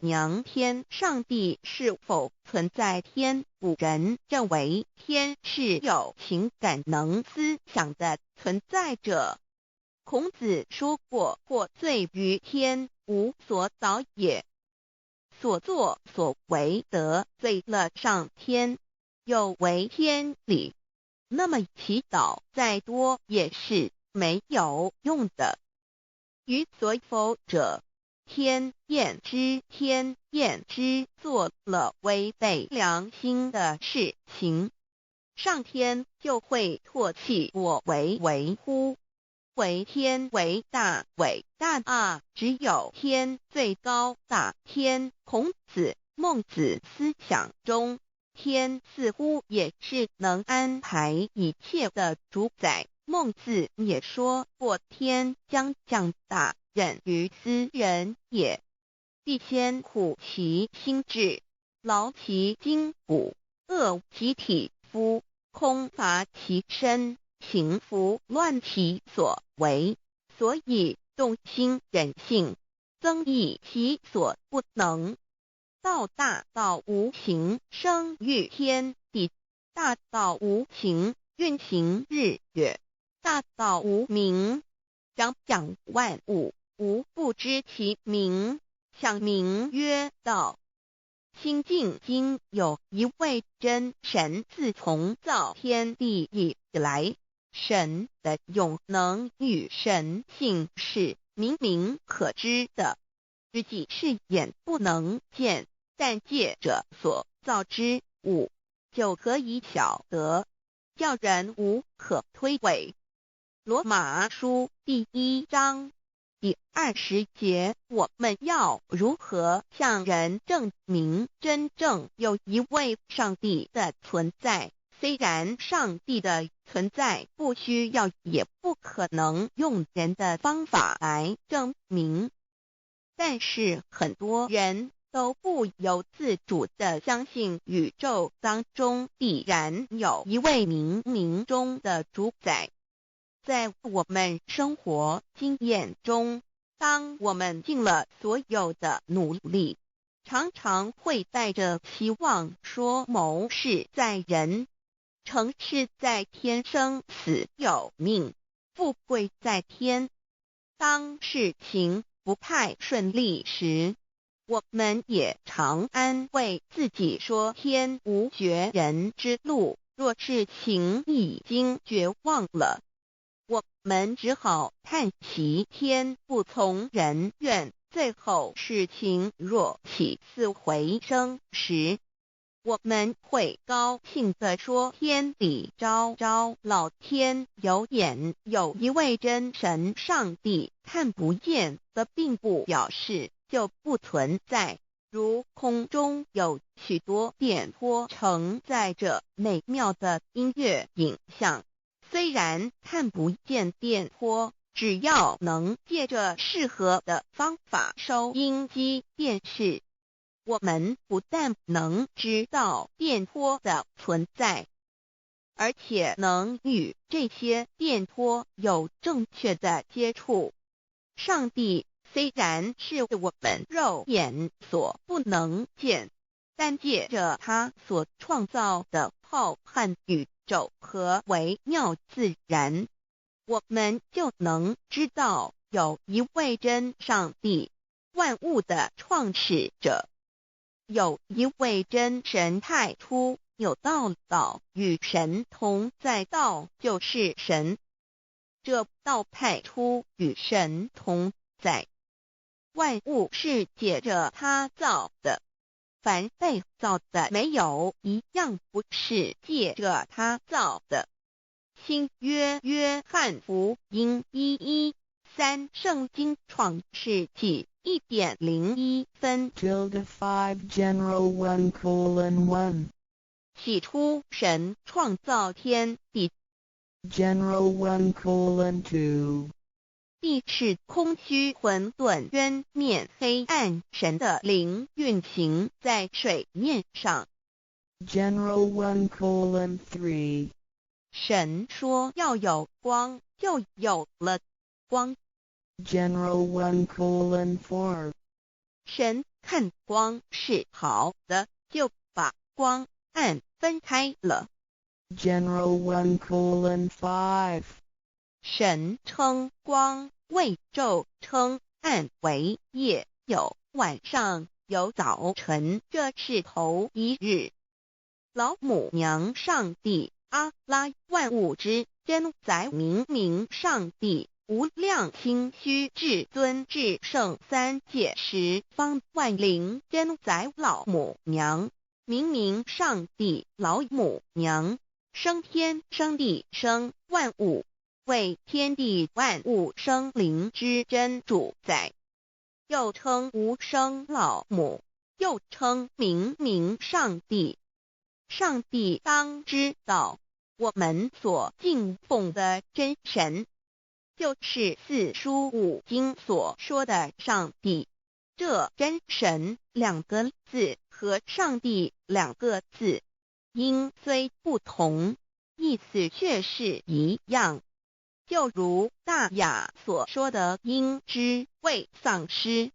娘天上帝是否存在天？古人认为天是有情感能思想的存在者。孔子说过：或罪于天，无所导也。所作所为得罪了上天，有违天理，那么祈祷再多也是没有用的。予所否者，天厌之，天厌之做了违背良心的事情，上天就会唾弃我为乎？为天为大，伟大啊！只有天最高大天。孔子、孟子思想中，天似乎也是能安排一切的主宰。孟子也说过：天将降大任于斯人也，必先苦其心志，劳其筋骨，饿其体肤，空乏其身，情服乱其所为，所以动心忍性，增益其所不能。道大道无形，生育天地；大道无情，运行日月；大道无名，掌万物，无不知其名，象名曰道。心经经有一位真神，自从造天地以来，神的永能与神性是明明可知的，实际是眼不能见，但借着所造之物，就可以晓得，叫人无可推诿。罗马书第1章第20节，我们要如何向人证明真正有一位上帝的存在？虽然上帝的存在不需要也不可能用人的方法来证明，但是很多人都不由自主地相信宇宙当中必然有一位冥冥中的主宰。在我们生活经验中，当我们尽了所有的努力，常常会带着希望说谋事在人，成事在天，生死有命，富贵在天。当事情不太顺利时，我们也常安慰自己说天无绝人之路，若事情已经绝望了，我们只好叹息天不从人愿。最后事情若起死回生时，我们会高兴地说天理昭昭，老天有眼，有一位真神上帝，看不见的并不表示就不存在。如空中有许多电波承载着美妙的音乐影像，虽然看不见电波，只要能借着适合的方法收音机电视，我们不但能知道电波的存在，而且能与这些电波有正确的接触。上帝虽然是我们肉眼所不能见，但借着他所创造的浩瀚宇宙和微妙自然，我们就能知道有一位真上帝，万物的创始者，有一位真神太初有道，道与神同在，道就是神，这道太初与神同在。万物是借着他造的，凡被造的没有一样不是借着他造的。新约约翰福音1:13，圣经创世纪1.01分 5 general 1:1 起初神创造天地， general 1:2 地是空虚混沌渊面黑暗，神的灵运行在水面上。 general 1:3 神说要有光，就有了光。 general 1:4神看光是好的，就把光暗分开了。General 1:5. 神称光为昼，称暗为夜，有晚上，有早晨，这是头一日。老母娘上帝，阿拉，万物之真宰明明上帝，无量清虚至尊至圣三界十方万灵真宰老母娘，明明上帝老母娘，生天生地生万物，为天地万物生灵之真主宰，又称无生老母，又称明明上帝。上帝当知道，我们所敬奉的真神，就是四书五经所说的上帝。这真神两个字和上帝两个字，音虽不同，意思却是一样。就如大雅所说的鹰之谓丧尸，